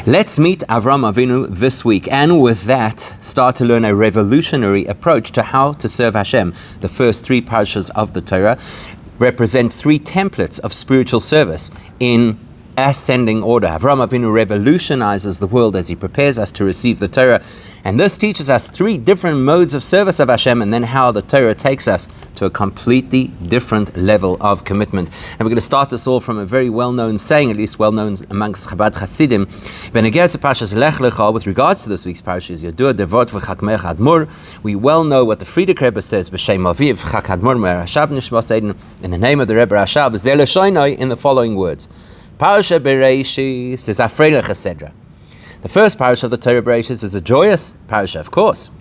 Let's meet Avraham Avinu this week, and with that, start to learn a revolutionary approach to how to serve Hashem. The first three parshas of the Torah represent three templates of spiritual service in ascending order. Avraham Avinu revolutionizes the world as he prepares us to receive the Torah, and this teaches us three different modes of service of Hashem, and then how the Torah takes us to a completely different level of commitment. And we're going to start this all from a very well-known saying, at least well-known amongst Chabad Hasidim. Lecha, with regards to this week's parasha, is Yodua Devot v'Chakmech Admur. We well know what the Frierdiker Rebbe says, B'Shem Aviv Chak Admur Merashab Nishmas Eden, in the name of the Rebbe Rashab, Zeh L'Shoinoi, in the following words. Parasha Bereishis is Afrei Lecha Sedra. The first parasha of the Torah Bereishis is a joyous parasha, of course.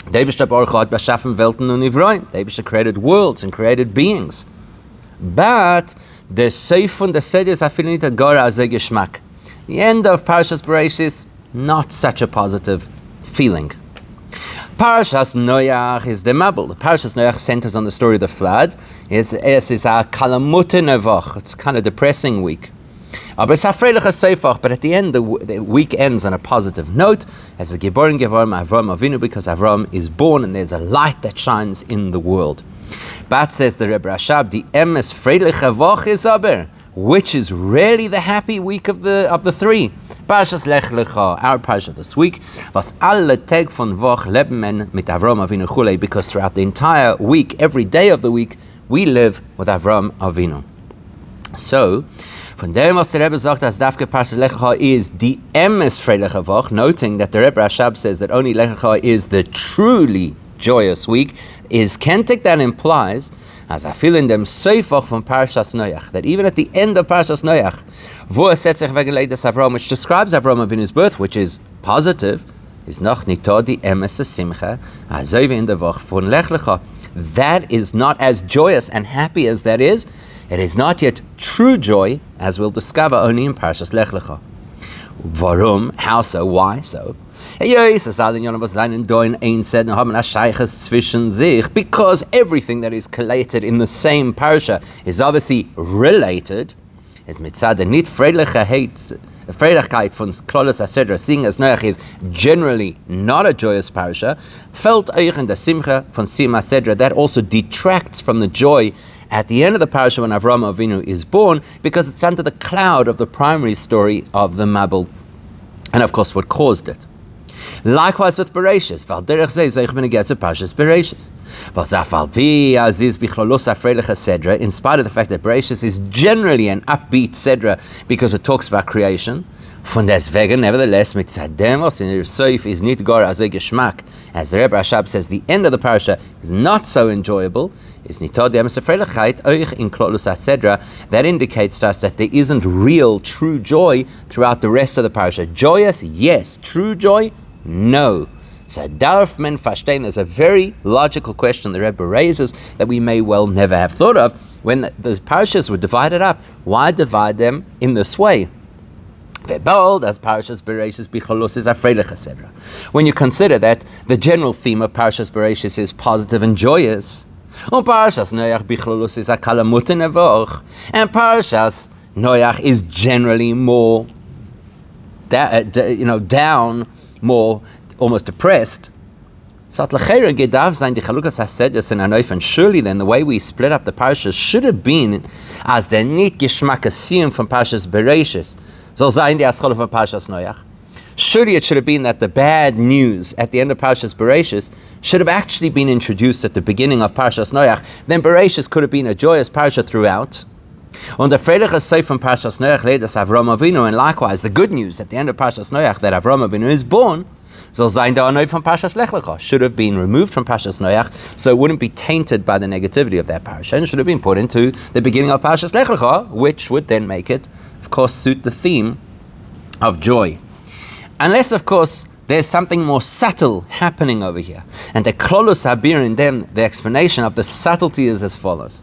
Deibishter Baruch Bashafen Welten und Nivroim. Deibishter created worlds and created beings. But the Seif und the Seder is Afilinita Gora Azeh Geschmack. The end of Parashas Bereishis, not such a positive feeling. Parashas Noach is the Mabel. Parashas Noach centers on the story of the flood. It's a Kalamute Nevoch. It's kind of depressing week. But at the end, the week ends on a positive note, as the Giborim Avraham Avinu, because Avraham is born and there's a light that shines in the world. But says the Rebbe Rashab, the emes freiliche Woche is aber, which is really the happy week of the three. Parashas Lech Lecha, our parasha this week, was alle Tag von Woche leben men mit Avraham Avinu chulei, because throughout the entire week, every day of the week, we live with Avraham Avinu. So, von dem, was der Rebbe sagt, as Dafke Parashat Lecha is the emes freiliche Woche, noting that the Rebbe Rashab says that only Lecha is the truly joyous week, is kentik that implies, as I feel in them Seifach from Parashas Noach, that even at the end of Parashas Noach, wo setzt sich wegen Leides Avraham, which describes Avraham Avinu's birth, which is positive, is noch nito di emes simcha, azoi in der Woche von Lech Lecha. That is not as joyous and happy as that is. It is not yet true joy, as we'll discover only in Parashas Lech Lecha. Warum? How so? Why so? Because everything that is collated in the same parasha is obviously related. As mitzad nit Freilichkeit von Klolos HaSedra, seeing as Noach is generally not a joyous parasha, felt euch in the simcha von Sim HaSedra, that also detracts from the joy at the end of the parasha when Avraham Avinu is born, because it's under the cloud of the primary story of the Mabel, and of course what caused it. Likewise with Bereishis, in spite of the fact that Bereishis is generally an upbeat Sedra because it talks about creation, von deswegen, nevertheless, mit Zademos in Seif is nit gar azeh geschmack. As the Rebbe Rashab says, the end of the parasha is not so enjoyable. Is nitod emes freiligkeit euch in Klolus HaSedra. That indicates to us that there isn't real, true joy throughout the rest of the parasha. Joyous, yes. True joy, no. So darf men verstehen, there's a very logical question the Rebbe raises that we may well never have thought of. When the parashas were divided up, why divide them in this way? As Parashas Bereishis Bicholus is Afrei Lecha Sedra. When you consider that the general theme of Parashas Bereishis is positive and joyous, Parashas Noach Bicholus is Akalamut Nevoch, and Parashas Noach is generally more down, more almost depressed. Surely then the way we split up the parashas should have been as the nit geschmackasium from Parashas Bereishis. Surely it should have been that the bad news at the end of Parashas Bereishis should have actually been introduced at the beginning of Parashas Noach. Then Bereishis could have been a joyous parasha throughout. Und der Freiliche Seif from Parashas Noach led us Avraham Avinu, and likewise the good news at the end of Parashas Noach that Avraham Avinu is born, soll sein der Anoid from Parashas Lech Lecha, should have been removed from Parashas Noach, so it wouldn't be tainted by the negativity of that parasha, and should have been put into the beginning of Parashas Lech Lecha, which would then make it, of course, suit the theme of joy. Unless, of course, there's something more subtle happening over here. And the Klolus Habir in them, the explanation of the subtlety is as follows.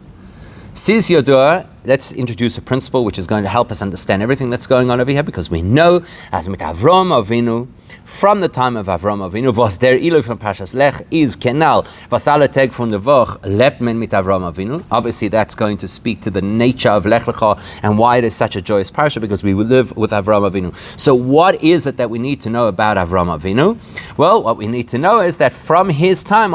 Sis Yodua let's introduce a principle which is going to help us understand everything that's going on over here, because we know, as mit Avraham Avinu, from the time of Avraham Avinu, was der Ilu from Parshas Lech is kenal, was alle Tag von der Woche lebt men mit Avraham Avinu. Obviously, that's going to speak to the nature of Lech Lecha and why it is such a joyous parsha, because we will live with Avraham Avinu. So what is it that we need to know about Avraham Avinu? Well, what we need to know is that from his time,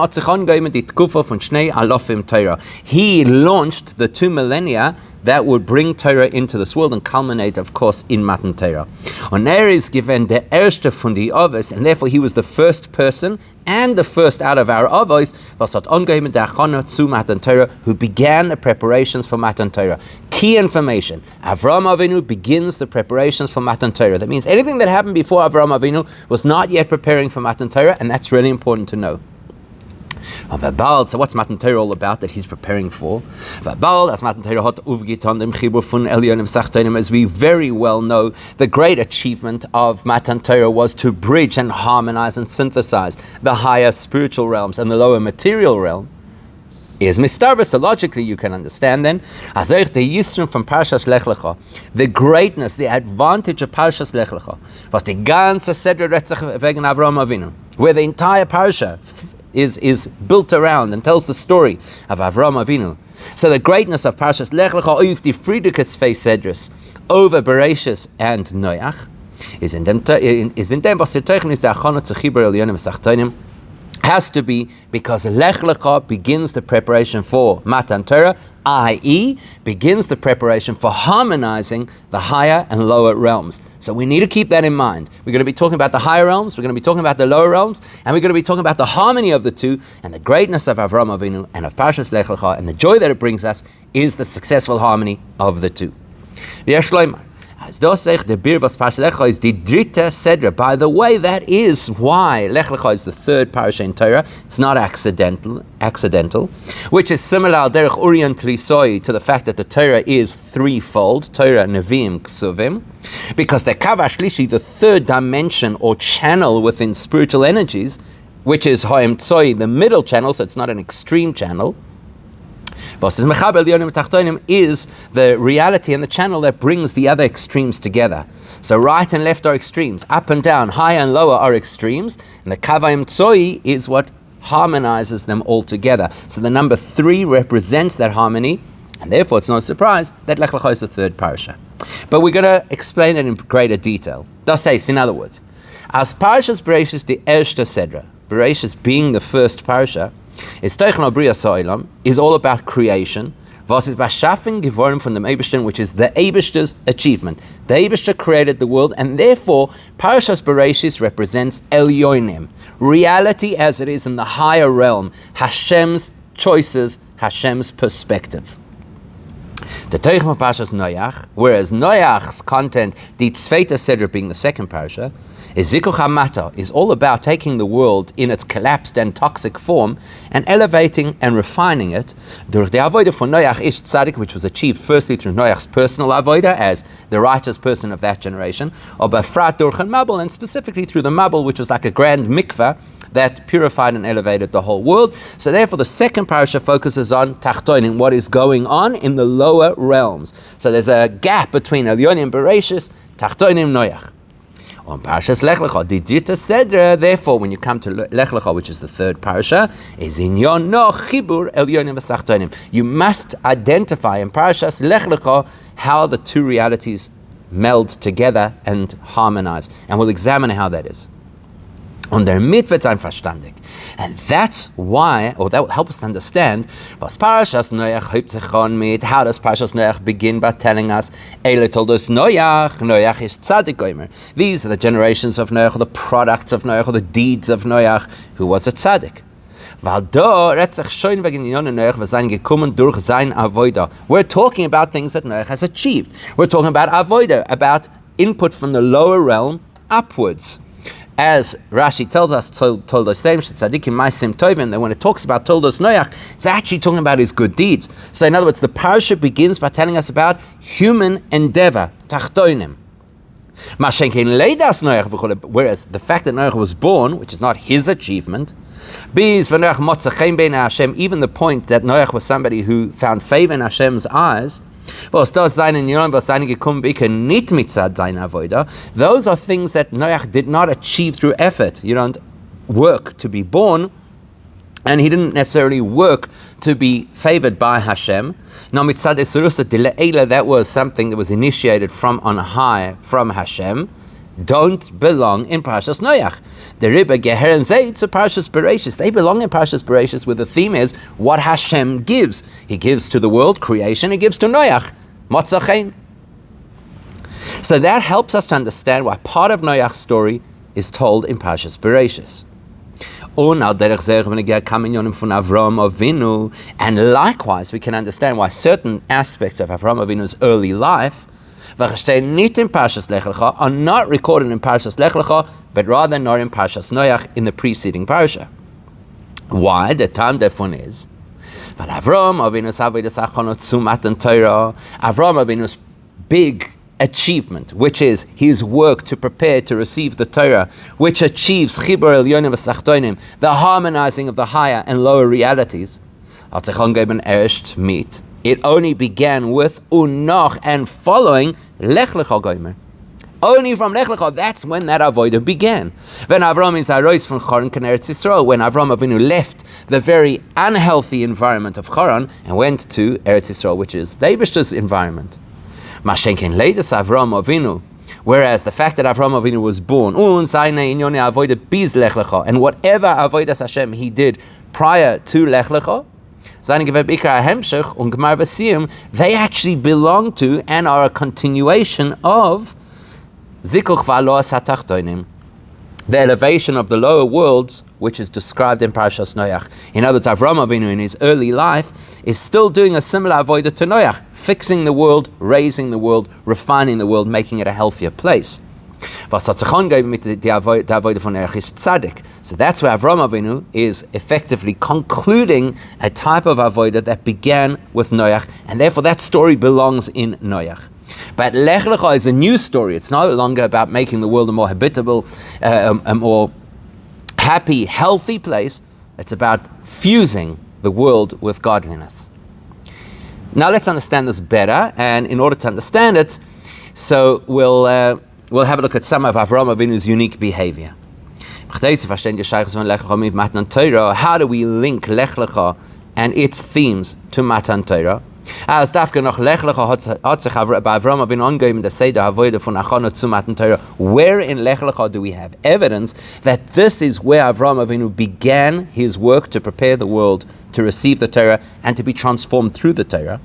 he launched the 2 millennia that would bring Torah into this world and culminate, of course, in Matan Torah. Und is given the erste von die Avos, and therefore he was the first person and the first out of our Avos, was hat angeheimen der Achana zu Matan Torah, who began the preparations for Matan Torah. Key information: Avraham Avinu begins the preparations for Matan Torah. That means anything that happened before Avraham Avinu was not yet preparing for Matan Torah, and that's really important to know. So what's Matan Torah all about that he's preparing for? As we very well know, the great achievement of Matan Torah was to bridge and harmonize and synthesize the higher spiritual realms and the lower material realm. Is mistarva, so logically you can understand then, from Parshas Lech Lecha, the greatness, the advantage of Parshas Lech Lecha, was the ganze Seder Retzach wegen Avraham Avinu, where the entire parsha is built around and tells the story of Avraham Avinu. So the greatness of Parshas Lech Lecha over the Friedrich's face Cedrus, over Bereshis and Noach, is in dem was the Teichen is the Achana zu Chibur Elyonim V'Sachtonim, has to be because Lech Lecha begins the preparation for Matan Torah, i.e. begins the preparation for harmonizing the higher and lower realms. So we need to keep that in mind. We're going to be talking about the higher realms, we're going to be talking about the lower realms, and we're going to be talking about the harmony of the two, and the greatness of Avraham Avinu and of Parshas Lech Lecha, and the joy that it brings us is the successful harmony of the two. By the way, that is why Lech Lecha is the third parasha in Torah. It's not accidental, which is similar al derech Uryan Trisoi to the fact that the Torah is threefold, Torah, Nevi'im, Ksuvim, because the Kav Shlishi, the third dimension or channel within spiritual energies, which is Ha'im Tzoi, the middle channel, so it's not an extreme channel, is the reality and the channel that brings the other extremes together. So right and left are extremes, up and down, high and lower are extremes, and the Kavayim Tzoi is what harmonizes them all together. So the number 3 represents that harmony, and therefore it's no surprise that Lech Lecha is the third parasha. But we're going to explain it in greater detail. Das heißt, in other words, as Parashas Bereshis the Erste Sedra, Bereshis being the first parasha, is all about creation. Was is Bashafen Gevorim from the Eibishter, which is the Eibishter's achievement. The Eibishter created the world, and therefore Parashas Bereshis represents Elyonim, reality as it is in the higher realm, Hashem's choices, Hashem's perspective. The Teichma Parashas Noach, whereas Noach's content, the Tzveita Seder being the second parasha, is Zikuch HaMata, is all about taking the world in its collapsed and toxic form and elevating and refining it. Durch the Avodah for Noach Ish Tzadik, which was achieved firstly through Noach's personal Avodah as the righteous person of that generation, or Bafrat Durch and Mabel, and specifically through the Mabel, which was like a grand mikveh that purified and elevated the whole world. So therefore the second parasha focuses on Tachtonim, what is going on in the lower realms. So there's a gap between Elyonim Bereshis, Tachtonim Noach. On Parashas Lech Lecha, Didita Sedra, therefore, when you come to Lech Lecha, which is the third parasha, is in Yon No Chibur Elyonim V'Sachtonim. You must identify in Parashas Lech Lecha how the two realities meld together and harmonize. And we'll examine how that is. Und der Mitwet sein verstandig. And that's why, or that will help us understand, was Parashas Noach hebt sich on mit, how does Parashas Noach begin by telling us, Eile told us Noach is tzaddik gomer. These are the generations of Noach, the products of Noach, the deeds of Noach, who was a tzaddik. We're talking about things that Noach has achieved. We're talking about avodah, about input from the lower realm upwards. As Rashi tells us, Toldos Tzadikim Ma'asim Tovim, that when it talks about Toldos Noach, it's actually talking about his good deeds. So in other words, the parasha begins by telling us about human endeavor, Tachtonim. Whereas the fact that Noach was born, which is not his achievement, even the point that Noach was somebody who found favor in Hashem's eyes, Those are things that Noach did not achieve through effort. You don't work to be born, and he didn't necessarily work to be favored by Hashem. That was something that was initiated from on high, from Hashem. Don't belong in Parashas Noach. The Rebbe Geher and Zay to Parashas Bereshis. They belong in Parashas Bereshis, where the theme is what Hashem gives. He gives to the world creation. He gives to Noach Motzachein. So that helps us to understand why part of Noach's story is told in Parashas Bereshis. And likewise, we can understand why certain aspects of Avraham Avinu's early life are not recorded in Parashas Lecha, but rather not in Parashas Noach in the preceding parasha. Why? The time therefore is Avraham Avinu's big achievement, which is his work to prepare to receive the Torah, which achieves Chibur Elyonim v'Sachtonim, the harmonizing of the higher and lower realities. It only began with Noach and following Lech Lecha Gomer. Only from Lech Lecha, that's when that avodah began. When Avraham is arois from Choron kan Eretz Yisrael, when Avraham Avinu left the very unhealthy environment of Choron and went to Eretz Yisrael, which is the Eibishter's environment. Mashenken leidas Avraham Avinu, whereas the fact that Avraham Avinu was born, and whatever avodas Hashem he did prior to Lech Lecha, they actually belong to and are a continuation of the elevation of the lower worlds, which is described in Parashas Noach. In other words, Avraham Avinu in his early life is still doing a similar avodah to Noach, fixing the world, raising the world, refining the world, making it a healthier place. So that's where Avraham Avinu is effectively concluding a type of avodah that began with Noach, and therefore that story belongs in Noach. But Lech Lecha is a new story. It's no longer about making the world a more habitable, a more happy, healthy place. It's about fusing the world with godliness. Now let's understand this better, and in order to understand it, so we'll have a look at some of Avraham Avinu's unique behavior. How do we link Lech Lecha and its themes to Matan Torah? Where in Lech Lecha do we have evidence that this is where Avraham Avinu began his work to prepare the world to receive the Torah and to be transformed through the Torah?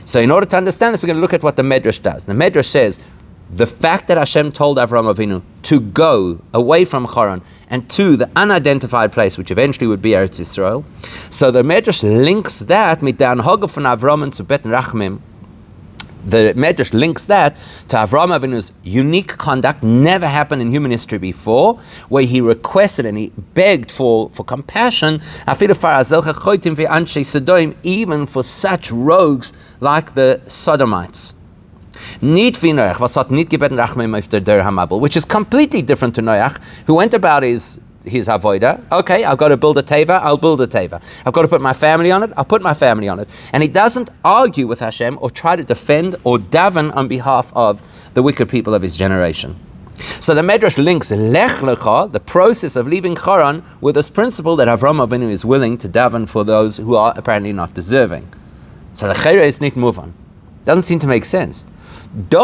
So in order to understand this, we're going to look at what the Medrash does. The Medrash says, the fact that Hashem told Avraham Avinu to go away from Choron and to the unidentified place, which eventually would be Eretz Yisrael, so the Medrash links that, midan hogav von Avraham to Bet Rachmim, the Medrash links that to Avraham Avinu's unique conduct, never happened in human history before, where he requested and he begged for compassion, even for such rogues like the Sodomites. Which is completely different to Noach, who went about his avodah. Okay, I've got to build a teva, I'll build a teva. I've got to put my family on it, I'll put my family on it. And he doesn't argue with Hashem or try to defend or daven on behalf of the wicked people of his generation. So the Medrash links Lech Lecha, the process of leaving Choron, with this principle that Avraham Avinu is willing to daven for those who are apparently not deserving. So Lechera is not move on. Doesn't seem to make sense. The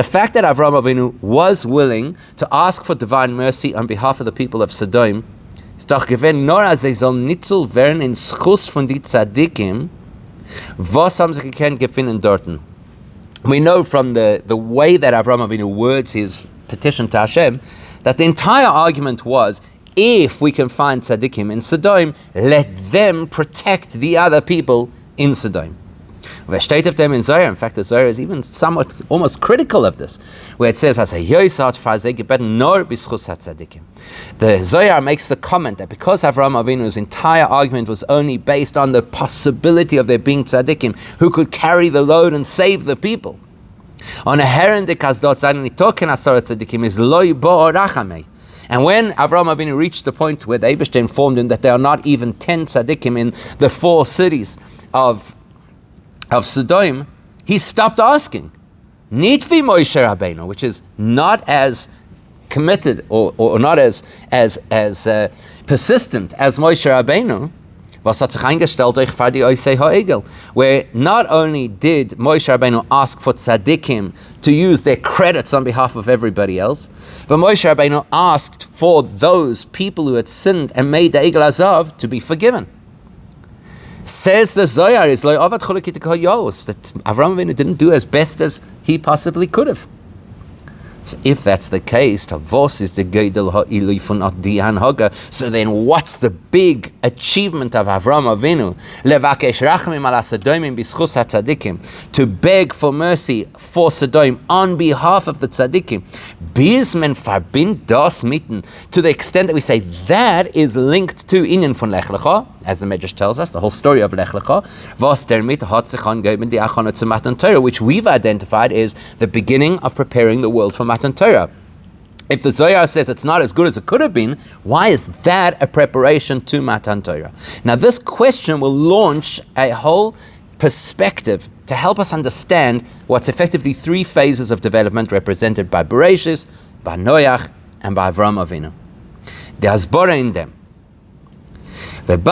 fact that Avraham Avinu was willing to ask for divine mercy on behalf of the people of Sodom is doch gewesen, nur als soll nitzel werden in Schuss von die Tzadikim, was haben sie gekannt gefunden dorten. We know from the way that Avraham Avinu words his petition to Hashem that the entire argument was, if we can find tzaddikim in Sodom, let them protect the other people in Sodom. In fact, the Zohar is even somewhat almost critical of this, where it says, the Zohar makes the comment that because Avraham Avinu's entire argument was only based on the possibility of there being tzaddikim who could carry the load and save the people, And when Avraham Avinu reached the point where the Eibishter informed him that there are not even 10 tzaddikim in the 4 cities of Sodom, he stopped asking. Nitvi Moshe Rabbeinu, which is not as committed or not as persistent as Moshe Rabbeinu, where not only did Moshe Rabbeinu ask for tzaddikim to use their credits on behalf of everybody else, but Moshe Rabbeinu asked for those people who had sinned and made the Egel Azav to be forgiven. Says the Zohar is that Avraham Avinu didn't do as best as he possibly could have. So if that's the case, so then what's the big achievement of Avraham Avinu? To beg for mercy for Sodom on behalf of the tzaddikim. To the extent that we say that is linked to Inyan von Lecha, as the Medrash tells us, the whole story of Lech Lecha, which we've identified is the beginning of preparing the world for Matan Torah. If the Zohar says it's not as good as it could have been, why is that a preparation to Matan Torah? Now this question will launch a whole perspective to help us understand what's effectively 3 phases of development represented by Bereshis, by Noach, and by Avraham Avinu. The Hasbara in them. First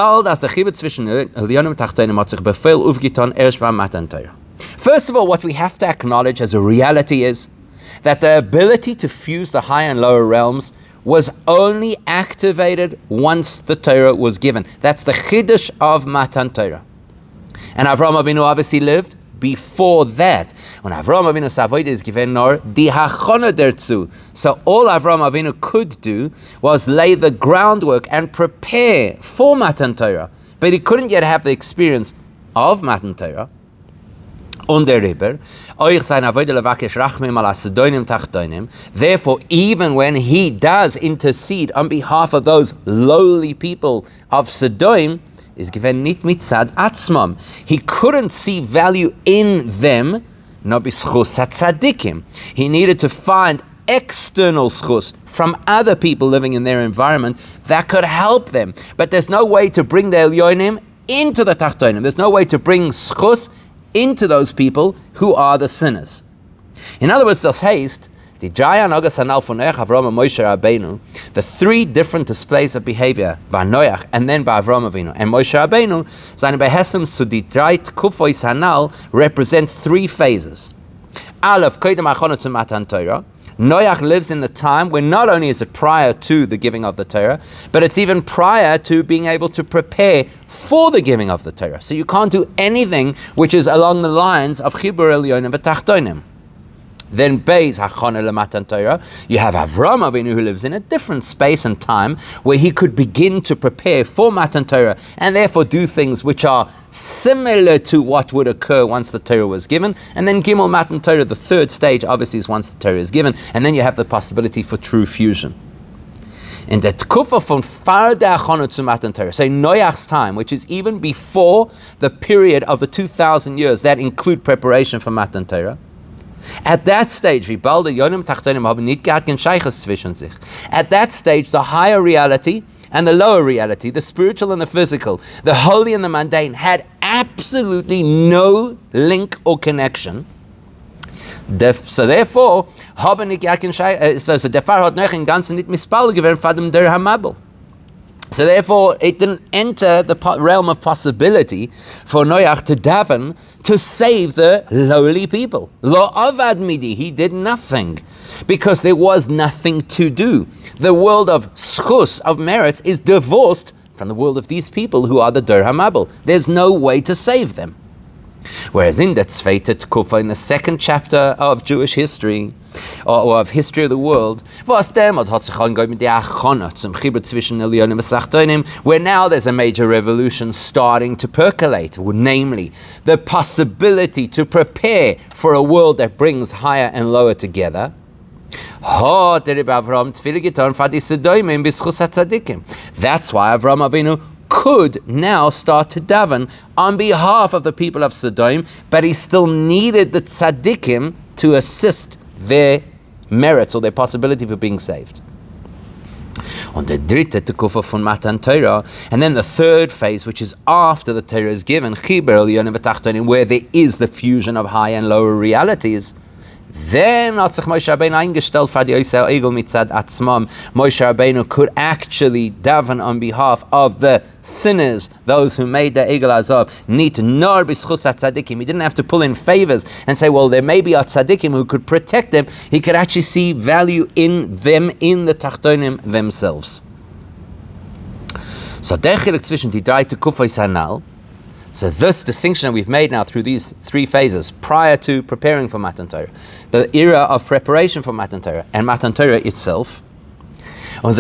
of all, what we have to acknowledge as a reality is that the ability to fuse the higher and lower realms was only activated once the Torah was given. That's the Chiddush of Matan Torah. And Avraham Avinu obviously lived before that. When Avraham Avinu Savoid is given nor di hachona dertzu. So all Avraham Avinu could do was lay the groundwork and prepare for Matan Torah. But he couldn't yet have the experience of Matan Torah. Therefore, even when he does intercede on behalf of those lowly people of Sodom, is given nit mitzad atzmam. He couldn't see value in them, no b'schus hatzadikim. He needed to find external schus from other people living in their environment that could help them. But there's no way to bring the Elyonim into the Tachtonim. There's no way to bring schus into those people who are the sinners. In other words, das heißt, the 3 different displays of behavior by Noach and then by Avraham Avinu and Moshe Rabbeinu, seine Behesem zu die 3 Kufois Hanal represent 3 phases. Aleph, Koydem Achona to Matan Torah. Noach lives in the time when not only is it prior to the giving of the Torah, but it's even prior to being able to prepare for the giving of the Torah. So you can't do anything which is along the lines of Chibur Elyonim v'Tachtonim. Then Beis Hachana Lematan Torah, you have Avraham Avinu who lives in a different space and time where he could begin to prepare for Matan Torah and therefore do things which are similar to what would occur once the Torah was given. And then Gimel Matan Torah, the 3rd stage, obviously is once the Torah is given, and then you have the possibility for true fusion. In the Tkufa from Farda Achona to Matan Torah, say Noach's time, which is even before the period of the 2,000 years that include preparation for Matan Torah. At that stage, at that stage, the higher reality and the lower reality, the spiritual and the physical, the holy and the mundane, had absolutely no link or connection. So therefore, so therefore, it didn't enter the realm of possibility for Noach to daven to save the lowly people. Lo avad midi, he did nothing because there was nothing to do. The world of schus, of merits, is divorced from the world of these people who are the Der HaMabel. There's no way to save them. Whereas in that Tzveite Tkufa, in the 2nd chapter of Jewish history, or of history of the world, where now there's a major revolution starting to percolate, namely the possibility to prepare for a world that brings higher and lower together. That's why Avraham Avinu could now start to daven on behalf of the people of Sodom, but he still needed the tzaddikim to assist their merits or their possibility for being saved. Und der dritte Tekufa von Matan Torah, and then the third phase, which is after the Torah is given, where there is the fusion of high and lower realities. Then Moshe Rabbeinu could actually daven on behalf of the sinners, those who made the Egel Azov. He didn't have to pull in favors and say, well, there may be a tzaddikim who could protect them. He could actually see value in them, in the Tachtonim themselves. So So this distinction that we've made now through these three phases, prior to preparing for Matan Torah, the era of preparation for Matan Torah, and Matan Torah itself, and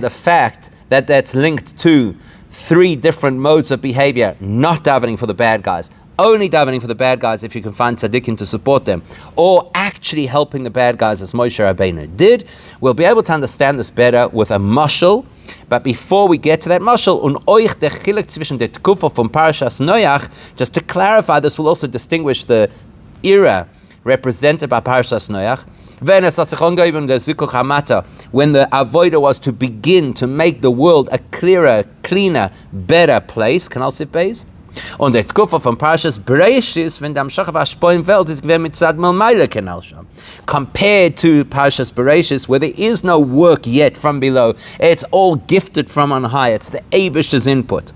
the fact that that's linked to three different modes of behavior, not davening for the bad guys, only davening for the bad guys if you can find tzaddikim to support them, or actually helping the bad guys as Moshe Rabbeinu did. We'll be able to understand this better with a mashal. But before we get to that mashal, from Parashas Noach, just to clarify, this will also distinguish the era represented by Parashas Noach. When the avodah was to begin to make the world a clearer, cleaner, better place, Kanalsif Beis. Und der Tkufa von Parashas Bereshis, wenn der Amshach Vashpo im Welt ist gewesen mit Tzad Melmeile Kanal Sham. Compared to Parashas Bereshis, where there is no work yet from below, it's all gifted from on high. It's the Eibish's input.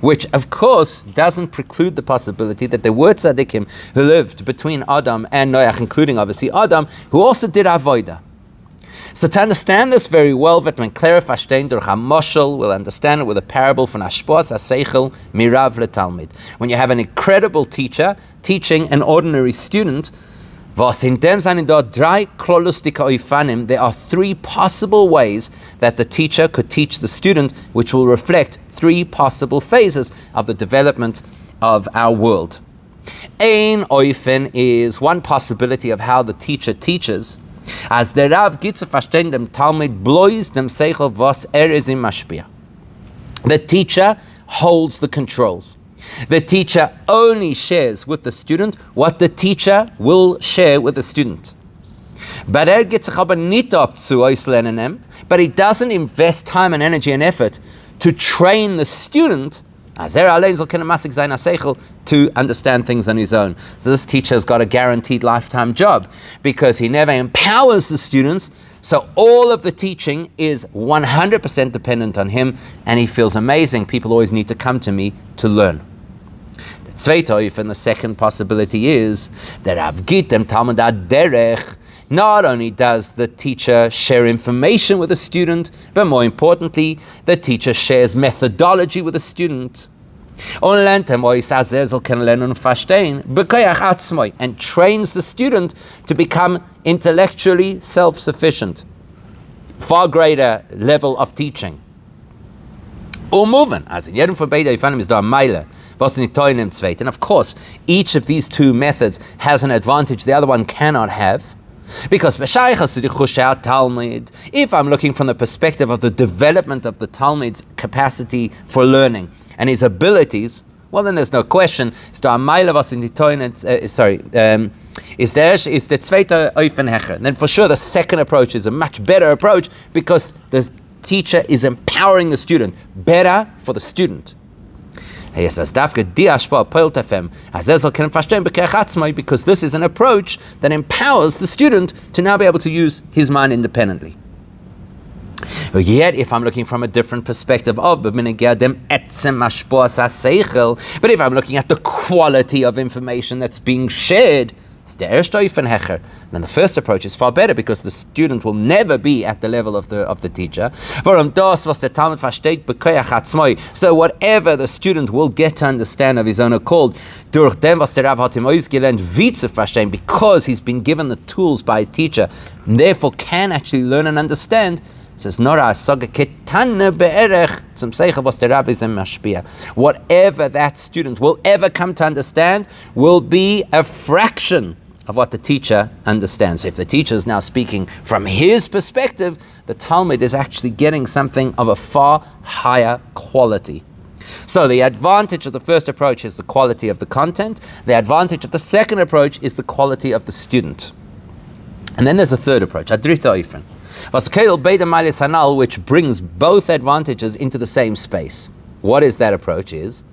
Which of course doesn't preclude the possibility that there were tzaddikim who lived between Adam and Noach, including obviously Adam, who also did avodah. So to understand this very well, we'll understand it with a parable from Ashpos HaSeichel Mirav LeTalmid. When you have an incredible teacher teaching an ordinary student, there are three possible ways that the teacher could teach the student, which will reflect three possible phases of the development of our world. Ein Oifen is one possibility of how the teacher teaches. As der Rav gibt zu verstehen dem Talmud bloß dem Seichel was ist im Mashpia. The teacher holds the controls. The teacher only shares with the student what the teacher will share with the student. But geht sich aber nicht ab zu auslernen, but he doesn't invest time and energy and effort to train the student to understand things on his own. So this teacher has got a guaranteed lifetime job because he never empowers the students, so all of the teaching is 100% dependent on him, and he feels amazing. People always need to come to me to learn. The zweite, and the second possibility is that not only does the teacher share information with the student, but more importantly, the teacher shares methodology with the student. And trains the student to become intellectually self-sufficient. Far greater level of teaching. And of course, each of these two methods has an advantage the other one cannot have. Because if I'm looking from the perspective of the development of the Talmud's capacity for learning and his abilities, well, then there's no question. Is the zweite Eifenhecher. Then for sure the second approach is a much better approach because the teacher is empowering the student. Better for the student. Because this is an approach that empowers the student to now be able to use his mind independently. Yet, if I'm looking from a different perspective but if I'm looking at the quality of information that's being shared, then the first approach is far better because the student will never be at the level of the teacher. So whatever the student will get to understand of his own accord, because he's been given the tools by his teacher, and therefore can actually learn and understand. It says, whatever that student will ever come to understand will be a fraction of what the teacher understands. So if the teacher is now speaking from his perspective, the Talmud is actually getting something of a far higher quality. So the advantage of the first approach is the quality of the content. The advantage of the second approach is the quality of the student. And then there's a third approach, Adrita Oifren, which brings both advantages into the same space. What is that approach? Is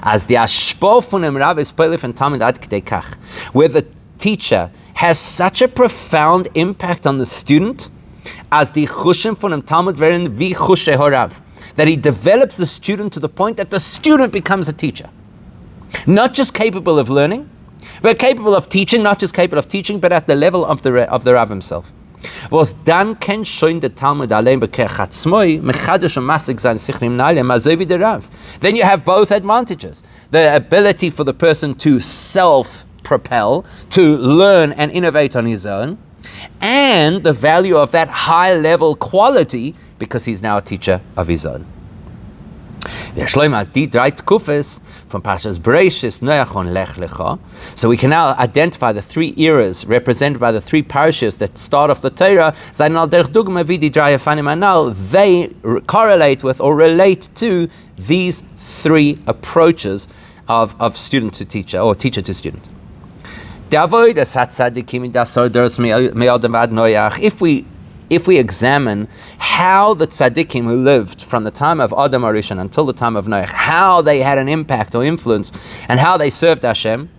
as the Ashpo von dem Rav is and Talmud ad kdei kach, where the teacher has such a profound impact on the student, as the Chushim von dem Talmud werden wie Chushe Horav, that he develops the student to the point that the student becomes a teacher. Not just capable of learning, but capable of teaching, not just capable of teaching, but at the level of the Rav himself. Was dann ken schon der Talmud allein bekechatzmoi mechadash masik sein sichrim nalem azovi der Rav. Then you have both advantages: the ability for the person to self-propel, to learn and innovate on his own, and the value of that high-level quality because he's now a teacher of his own. From Parshas Bereshis, Noach and Lech, Lecha. So we can now identify the three eras represented by the three parashas that start off the Torah. They correlate with or relate to these three approaches of student to teacher or teacher to student. If we examine how the tzaddikim who lived from the time of Adam Arishon until the time of Noach, how they had an impact or influence, and how they served Hashem,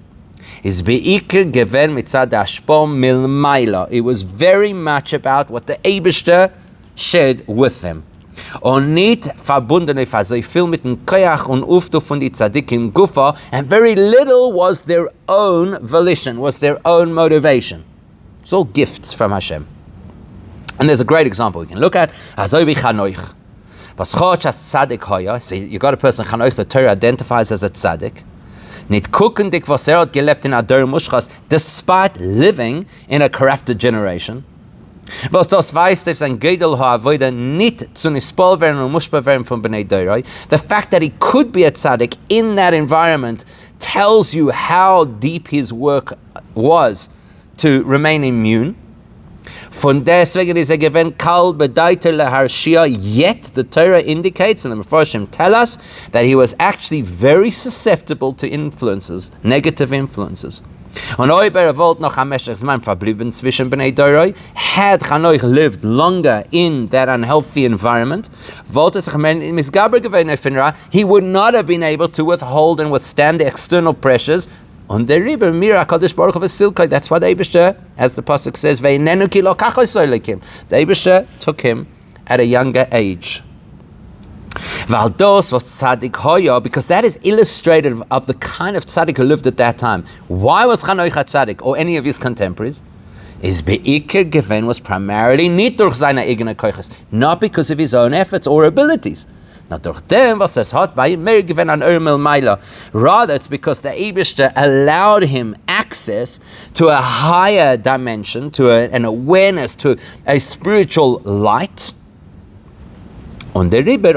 is beikir geven mitzad hashpo milmayla. It was very much about what the Eibishter shared with them. Und nicht verbunden auf so viel mit dem Koyach und Uftu von die Tzaddikim Gufa, and very little was their own volition, was their own motivation. It's all gifts from Hashem. And there's a great example we can look at. Azovi Chanoich. So you got a person, Chanoich, the Torah identifies as a tzaddik. Despite living in a corrupted generation. The fact that he could be a tzaddik in that environment tells you how deep his work was to remain immune. Von deswegen ist given kal bedeiter leharshia. Yet the Torah indicates, and the Mefarshim tell us, that he was actually very susceptible to influences, negative influences. Und wollte noch am Zman verblieben zwischen Bnei Doroi. Had Chanoich lived longer in that unhealthy environment, wollte sich misgaber gewesen finra, he would not have been able to withhold and withstand the external pressures. On the river, Mira Kadosh Baruch Hu Silkai. That's what the Eibishter, as the pasuk says, Ve'inenu ki lo kacho soilekim. The Eibishter took him at a younger age. Valdos was tzaddik hoya, because that is illustrative of the kind of tzaddik who lived at that time. Why was Chanoich a tzaddik, or any of his contemporaries? Is beikir given was primarily nicht durch seine eigene koiches, not because of his own efforts or abilities. Rather, it's because the Eibishter allowed him access to a higher dimension, to an awareness, to a spiritual light. And that's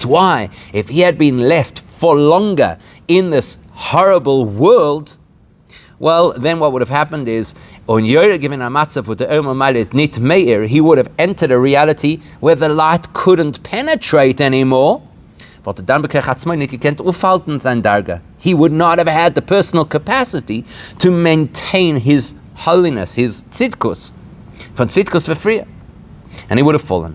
why, if he had been left for longer in this horrible world, well, then what would have happened is, he would have entered a reality where the light couldn't penetrate anymore. He would not have had the personal capacity to maintain his holiness, his tzidkus, von tzidkus v'friya, and he would have fallen.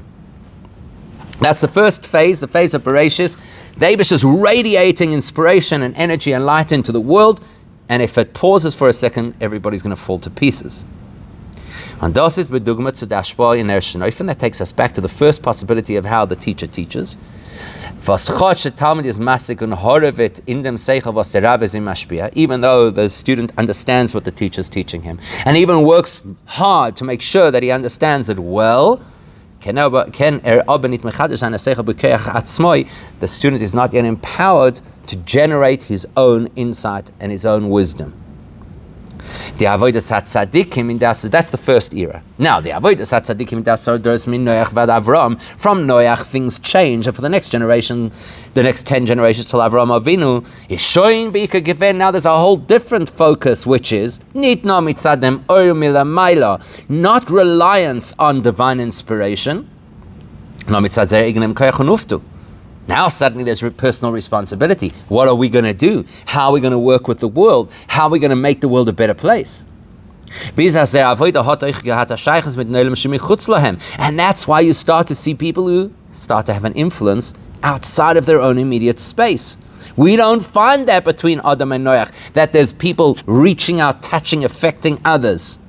That's the first phase, the phase of Bereshis. The Eibush is radiating inspiration and energy and light into the world. And if it pauses for a second, everybody's going to fall to pieces. And that takes us back to the first possibility of how the teacher teaches. Even though the student understands what the teacher is teaching him, and even works hard to make sure that he understands it well, the student is not yet empowered to generate his own insight and his own wisdom. That's the first era. Now, from Noach, things change, and for the next generation, the next 10 generations till Avraham Avinu, is showing given. Now there's a whole different focus, which is not reliance on divine inspiration, Now suddenly there's personal responsibility. What are we going to do? How are we going to work with the world? How are we going to make the world a better place? And that's why you start to see people who start to have an influence outside of their own immediate space. We don't find that between Adam and Noach, that there's people reaching out, touching, affecting others.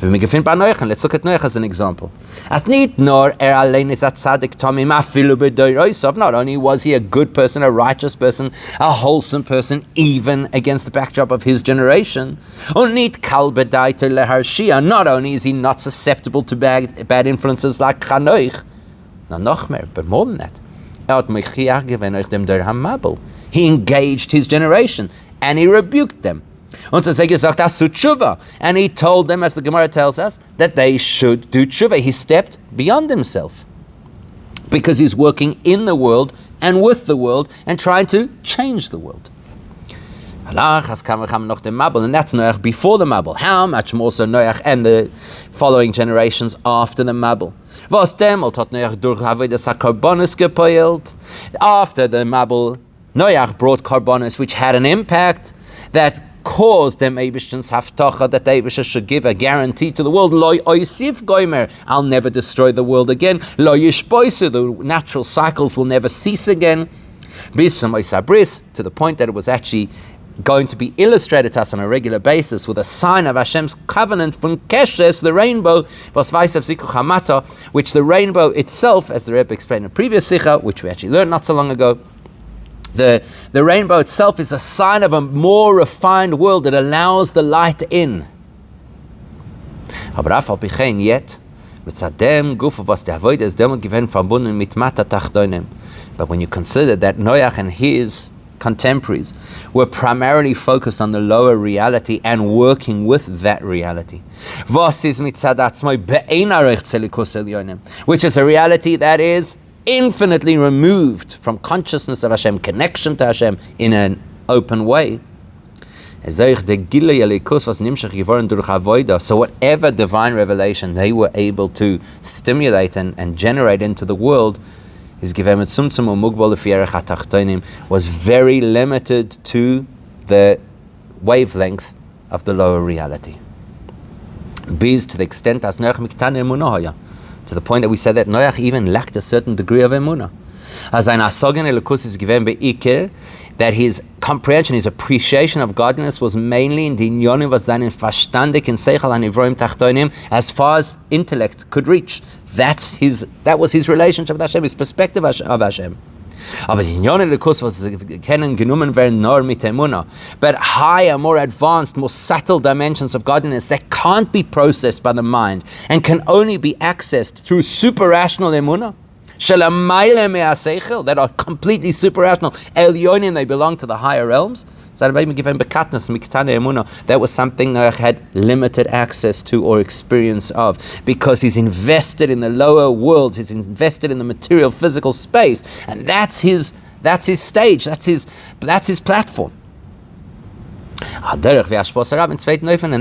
Let's look at Noach as an example. Not only was he a good person, a righteous person, a wholesome person, even against the backdrop of his generation. Not only is he not susceptible to bad influences like Chanoich, but more than that. He engaged his generation and he rebuked them. And he told them, as the Gemara tells us, that they should do tshuva. He stepped beyond himself because he's working in the world and with the world and trying to change the world. And that's Noach before the Mabul. How much more so Noach and the following generations after the Mabul? After the Mabul, Noach brought Karbonis, which had an impact that caused them Eibishton's haftacha, that the Eibishter should give a guarantee to the world. Lo oisif goimer, I'll never destroy the world again. Lo yishboisu, the natural cycles will never cease again. Bisam oisabris, to the point that it was actually going to be illustrated to us on a regular basis with a sign of Hashem's covenant from Keshes, the rainbow, which the rainbow itself, as the Rebbe explained in a previous sikha, which we actually learned not so long ago, the rainbow itself is a sign of a more refined world that allows the light in. Yet, but when you consider that Noach and his contemporaries were primarily focused on the lower reality and working with that reality, which is a reality that is infinitely removed from consciousness of Hashem, connection to Hashem in an open way. So whatever divine revelation they were able to stimulate and generate into the world was very limited to the wavelength of the lower reality. Biz, to the extent as Noach miktan emunah, to the point that we said that Noach even lacked a certain degree of emunah. As ein asogen elokus is given beikir, that his comprehension, his appreciation of godliness was mainly in the inyonim was seinen verstandig in seichel hanivroim tachtonim, as far as intellect could reach. That was his relationship with Hashem, his perspective of Hashem. Aber die Inyonim elokus was kennen genommen werden nur mit emunah. But higher, more advanced, more subtle dimensions of godliness that can't be processed by the mind and can only be accessed through super rational emunah, that are completely super rational, elyonim, they belong to the higher realms. That was something Noach had limited access to or experience of, because he's invested in the lower worlds, he's invested in the material physical space, and that's his stage, that's his platform. And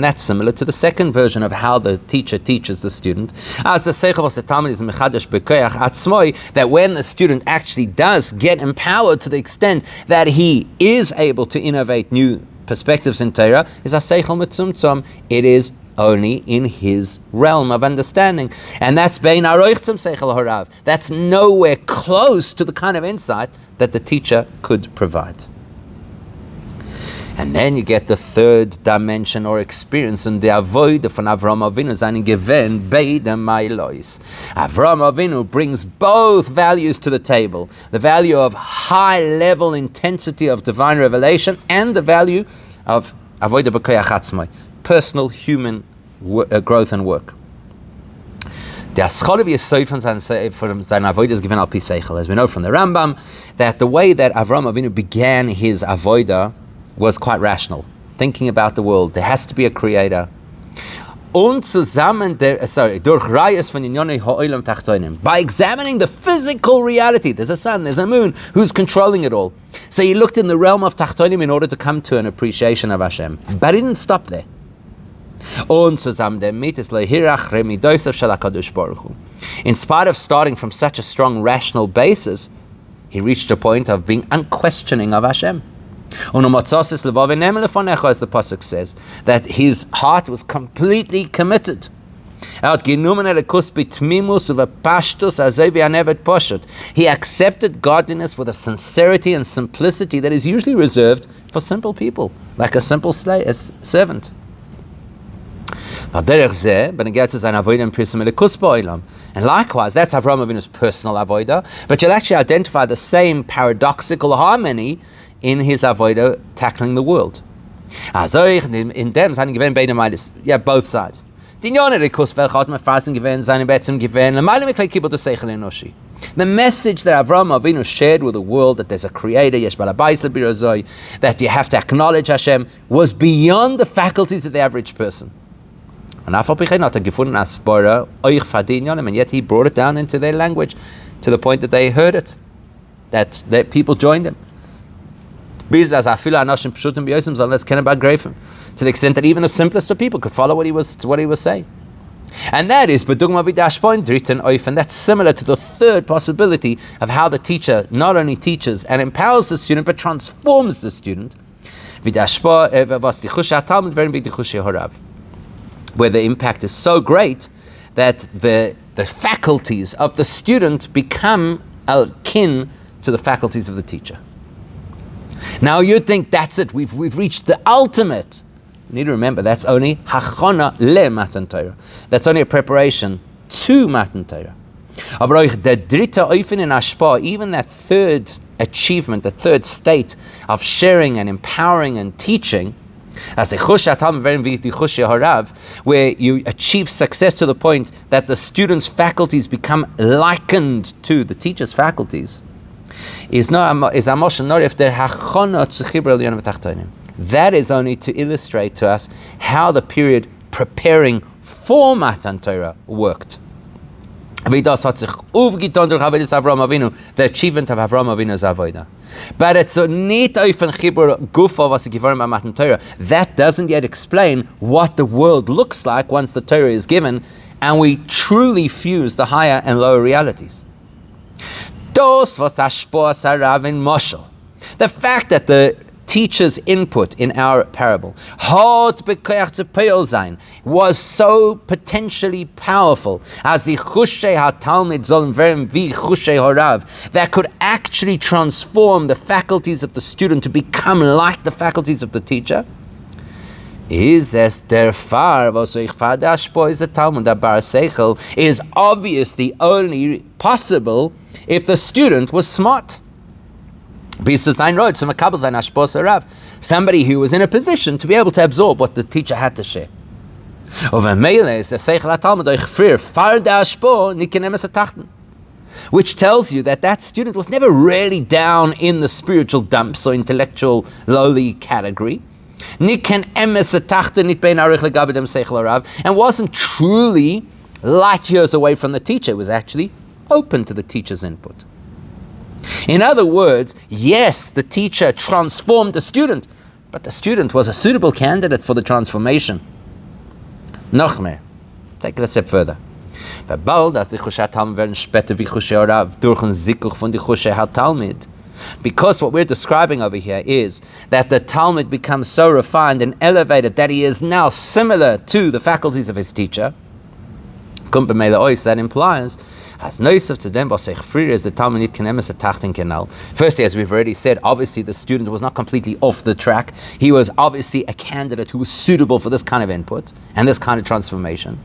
that's similar to the second version of how the teacher teaches the student. As the that when the student actually does get empowered to the extent that he is able to innovate new perspectives in Torah, it is only in his realm of understanding. And that's that's nowhere close to the kind of insight that the teacher could provide. And then you get the third dimension or experience in the avoid von Avraham Avinu seinen Gewinn beide Mailois. Avraham Avinu brings both values to the table: the value of high level intensity of divine revelation and the value of avoid b'koyach atzmai, personal human growth and work. Der Scholar wie Seifen from seine Avodah is given al pi seichel, as we know from the Rambam, that the way that Avraham Avinu began his avodah was quite rational, thinking about the world. There has to be a creator. By examining the physical reality, there's a sun, there's a moon, who's controlling it all. So he looked in the realm of Tachtonim in order to come to an appreciation of Hashem. But he didn't stop there. In spite of starting from such a strong rational basis, he reached a point of being unquestioning of Hashem. As the pasuk says, that his heart was completely committed. He accepted godliness with a sincerity and simplicity that is usually reserved for simple people, like a simple servant. And likewise, that's Avraham Avinu's personal avodah, but you'll actually identify the same paradoxical harmony in his avodah tackling the world. Yeah, both sides. The message that Avraham Avinu shared with the world, that there's a creator, that you have to acknowledge Hashem, was beyond the faculties of the average person. And yet he brought it down into their language to the point that they heard it, that people joined him. To the extent that even the simplest of people could follow what he was saying. And that is, and that's similar to the third possibility of how the teacher not only teaches and empowers the student, but transforms the student, where the impact is so great that the faculties of the student become akin to the faculties of the teacher. Now you'd think that's it, we've reached the ultimate. You need to remember, that's only hachana le matan Torah. That's only a preparation to matan Torah. Even that third achievement, the third state of sharing and empowering and teaching, where you achieve success to the point that the student's faculties become likened to the teacher's faculties, that is only to illustrate to us how the period preparing for Matan Torah worked. The achievement of Avraham Avinu's avodah. But it's a neat oifen chibur gufa was given by Matan Torah. That doesn't yet explain what the world looks like once the Torah is given, and we truly fuse the higher and lower realities. The fact that the teacher's input in our parable was so potentially powerful as the that could actually transform the faculties of the student to become like the faculties of the teacher, is obviously only possible if the student was smart. Somebody who was in a position to be able to absorb what the teacher had to share. Which tells you that student was never really down in the spiritual dumps or intellectual lowly category, and wasn't truly light years away from the teacher. It was actually open to the teacher's input. In other words, yes, the teacher transformed the student, but the student was a suitable candidate for the transformation. Noch mehr. Take it a step further. Because what we're describing over here is that the Talmud becomes so refined and elevated that he is now similar to the faculties of his teacher. That implies, firstly, as we've already said, obviously the student was not completely off the track. He was obviously a candidate who was suitable for this kind of input and this kind of transformation.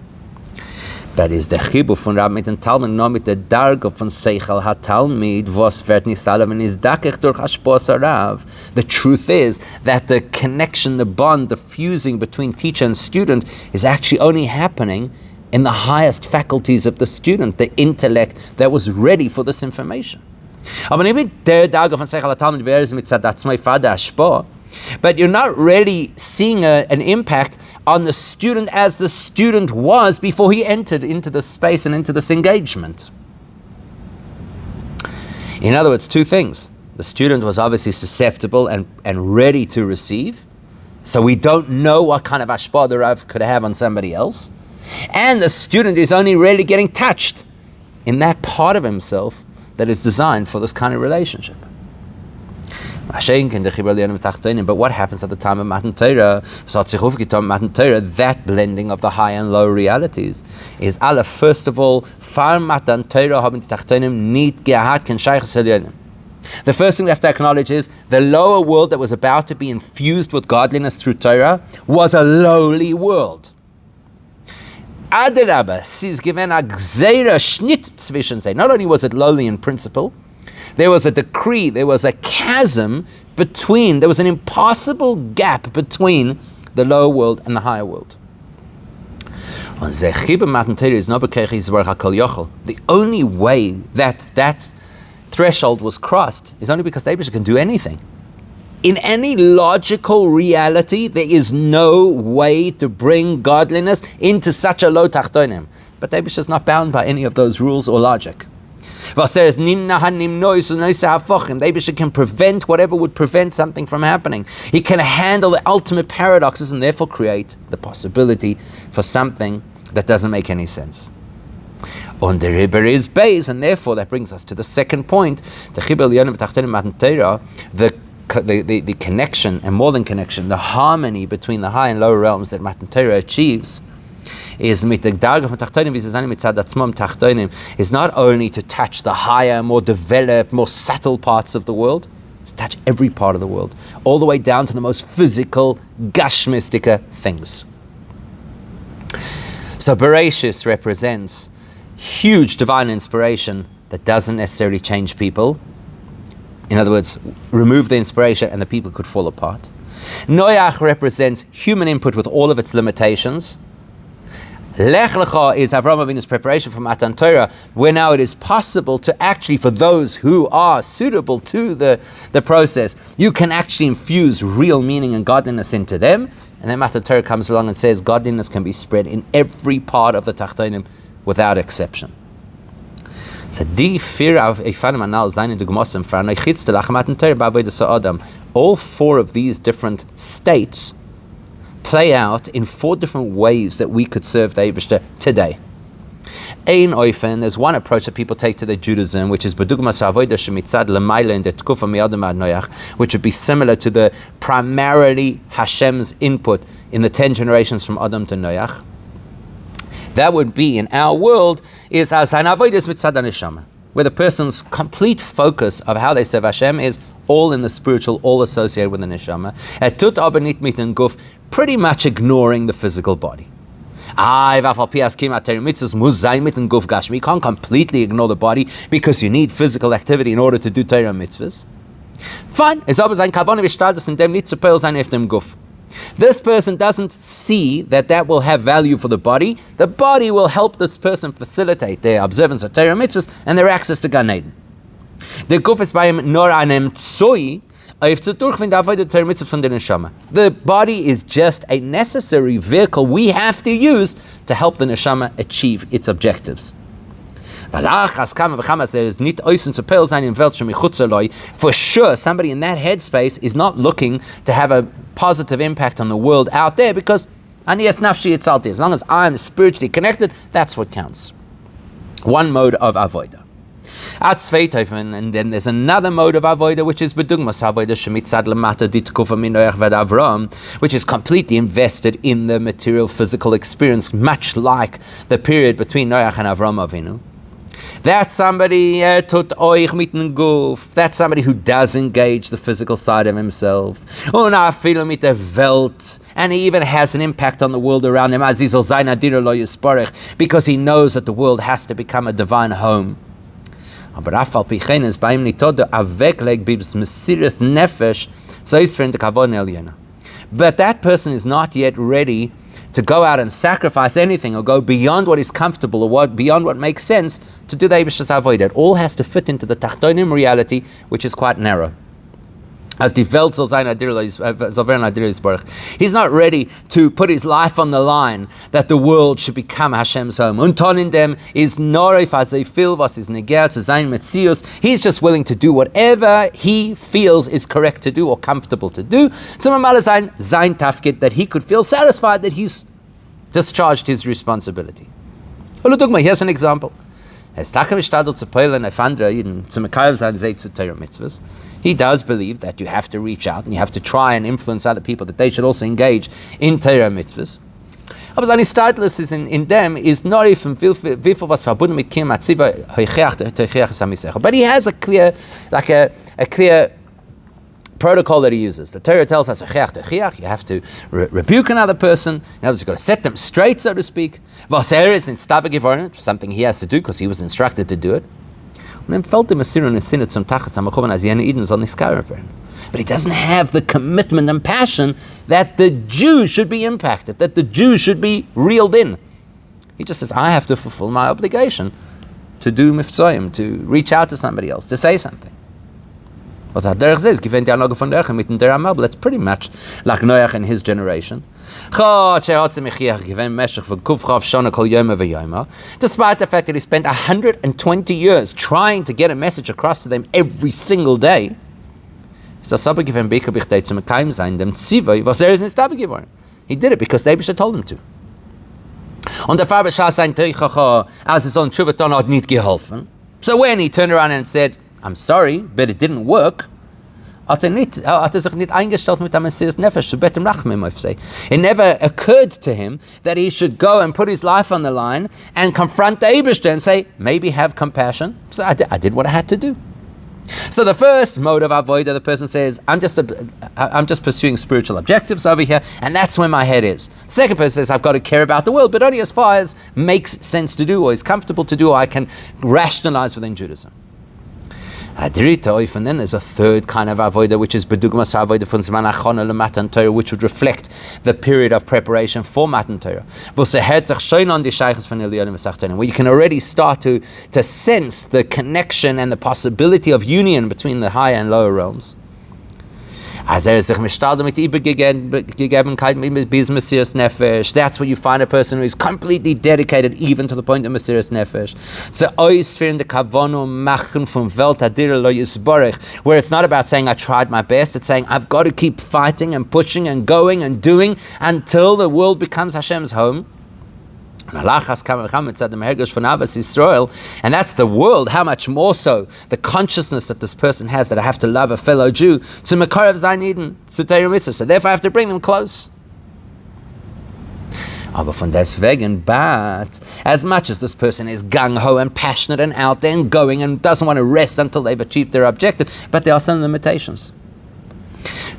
But is the Chibur von Rabbi mit dem Talmud nur mit der Darge von Seichel HaTalmid, was wird nicht salven ist dakich durch Hashpos Harav. The truth is that the connection, the bond, the fusing between teacher and student is actually only happening in the highest faculties of the student, the intellect that was ready for this information. But you're not really seeing an impact on the student as the student was before he entered into the space and into this engagement. In other words, two things. The student was obviously susceptible and ready to receive, So we don't know what kind of hashpah the Rav could have on somebody else. And the student is only really getting touched in that part of himself that is designed for this kind of relationship. But what happens at the time of Matan Torah? That blending of the high and low realities is Allah. First of all, the first thing we have to acknowledge is the lower world that was about to be infused with godliness through Torah was a lowly world. Adarabah, sie ist given a gzeira Schnitt zwischen sie. Not only was it lowly in principle, there was a decree, there was a chasm between, there was an impossible gap between the lower world and the higher world. The only way that threshold was crossed is only because the Eibusha can do anything. In any logical reality, there is no way to bring godliness into such a low tachtonim. But the Eibusha is not bound by any of those rules or logic. The Eibusha can prevent whatever would prevent something from happening. He can handle the ultimate paradoxes and therefore create the possibility for something that doesn't make any sense. On the river is base, and therefore that brings us to the second point. The connection, and more than connection, the harmony between the high and low realms that Matan Torah achieves is not only to touch the higher, more developed, more subtle parts of the world, it's to touch every part of the world, all the way down to the most physical, gashmistika things. So Bereshis represents huge divine inspiration that doesn't necessarily change people. In other words, remove the inspiration and the people could fall apart. Noach represents human input with all of its limitations. Lecha is Avraham Avinu's preparation for Matan Torah, where now it is possible to actually, for those who are suitable to the process, you can actually infuse real meaning and godliness into them. And then Matan Torah comes along and says godliness can be spread in every part of the Tachtonim without exception. So all four of these different states play out in four different ways that we could serve the Eibishter today. There's one approach that people take to their Judaism, which is which would be similar to the primarily Hashem's input in the 10 generations from Adam to Noach. That would be, in our world, is as an avodas mitzad haneshama, where the person's complete focus of how they serve Hashem is all in the spiritual, all associated with the neshama. Etut abenit miten guf, pretty much ignoring the physical body. You can't completely ignore the body because you need physical activity in order to do Torah mitzvahs. Fine. This person doesn't see that will have value for the body. The body will help this person facilitate their observance of Torah mitzvahs and their access to Gan Eden. The body is just a necessary vehicle we have to use to help the neshama achieve its objectives. For sure, somebody in that headspace is not looking to have a positive impact on the world out there because as long as I'm spiritually connected, that's what counts. One mode of avodah. And then there's another mode of avodah, which is bedugmas avodah shemitzad lemata ditkufa min Noach ved Avraham, which is completely invested in the material physical experience, much like the period between Noach and Avraham Avinu. That's somebody that's somebody who does engage the physical side of himself. And he even has an impact on the world around him, because he knows that the world has to become a divine home. But that person is not yet ready to go out and sacrifice anything or go beyond what is comfortable or beyond what makes sense to do the Eibishter's avodah. It all has to fit into the Tachtonim reality, which is quite narrow. As die Welt soll sein, he's not ready to put his life on the line that the world should become Hashem's home. In dem is norif as feel was is neger zu sein metzius. He's just willing to do whatever he feels is correct to do or comfortable to do. Zum Mal sein tafkid, that he could feel satisfied that he's discharged his responsibility. Here's an example. He does believe that you have to reach out and you have to try and influence other people, that they should also engage in Torah mitzvahs. Aber seine Stadlis is in them is not even wie viel was verbunden mit Kim Atziva heucheach. But he has a clear protocol that he uses. The Torah tells us, you have to rebuke another person. In other words, you've got to set them straight, so to speak. Something he has to do because he was instructed to do it. But he doesn't have the commitment and passion that the Jew should be impacted, that the Jew should be reeled in. He just says, I have to fulfill my obligation to do mifzoim, to reach out to somebody else, to say something. That's pretty much like Noach in his generation. Despite the fact that he spent 120 years trying to get a message across to them every single day, he did it because the Eibusher told him to. Und der Farbe schaß sein Teuchacha, als es on Shuvaton hat nicht geholfen. So when he turned around and said, I'm sorry, but it didn't work, hat sich nicht eingestellt mit einem Messias Nefesh, zu betem Rachmim, say. It never occurred to him that he should go and put his life on the line and confront the Eibusher and say, maybe have compassion. So I did what I had to do. So the first mode of avodah, the person says, I'm just pursuing spiritual objectives over here, and that's where my head is. The second person says, I've got to care about the world, but only as far as makes sense to do, or is comfortable to do, or I can rationalize within Judaism. And then there's a third kind of avodah, which is bedugmas avodah von zman achana lematan Torah, which would reflect the period of preparation for Matan Torah, where you can already start to sense the connection and the possibility of union between the higher and lower realms. That's where you find a person who is completely dedicated, even to the point of Mesiras Nefesh. Where it's not about saying I tried my best, it's saying I've got to keep fighting and pushing and going and doing until the world becomes Hashem's home. And that's the world. How much more so the consciousness that this person has, that I have to love a fellow Jew, so therefore I have to bring them close. But as much as this person is gung-ho and passionate and out there and going and doesn't want to rest until they've achieved their objective, but there are some limitations.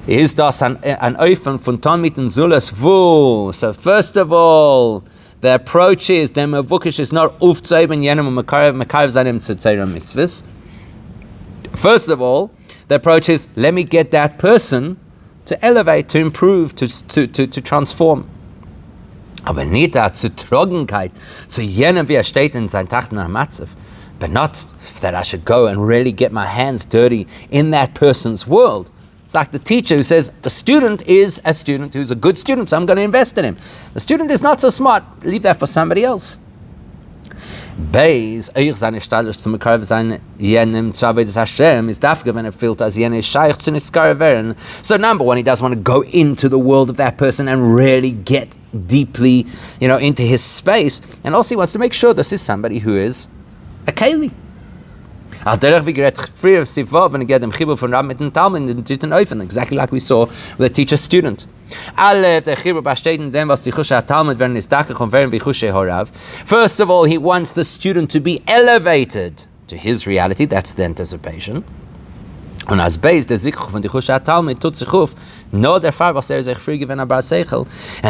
Is das an Öfen von Tomiten Zulas Vu? So first of all, the approach is, the mevukish is not uftzeiben yenem mekarev zanim tzitayra mitzvahs. First of all, the approach is, let me get that person to elevate, to improve, to transform. Aber nicht zu Trogenkeit, zu jenem, wie steht in sein Tach nach Matzev. But not that I should go and really get my hands dirty in that person's world. It's like the teacher who says, the student is a student who's a good student, so I'm going to invest in him. The student is not so smart, leave that for somebody else. Beis, seine Stadlich zum Mekarev sein jenem zu Avodas Hashem is dafke when it felt as jene shaykh zu niskarev. So number one, he doesn't want to go into the world of that person and really get deeply, into his space. And also he wants to make sure this is somebody who is a keli. Exactly like we saw with the teacher-student. First of all, he wants the student to be elevated to his reality, that's the anticipation. And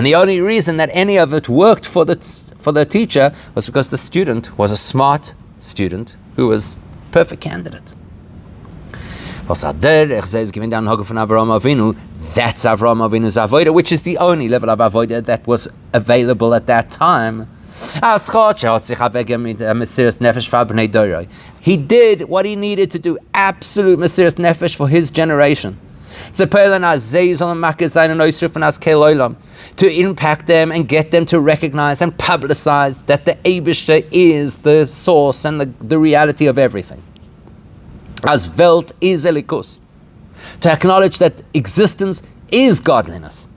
the only reason that any of it worked for the teacher was because the student was a smart student who was perfect candidate. That's Avraham Avinu's avodah, which is the only level of avodah that was available at that time. He did what he needed to do, absolute Mesiras Nefesh for his generation. To impact them and get them to recognize and publicize that the Eibishter is the source and the reality of everything. As Welt is Elikus. To acknowledge that existence is godliness.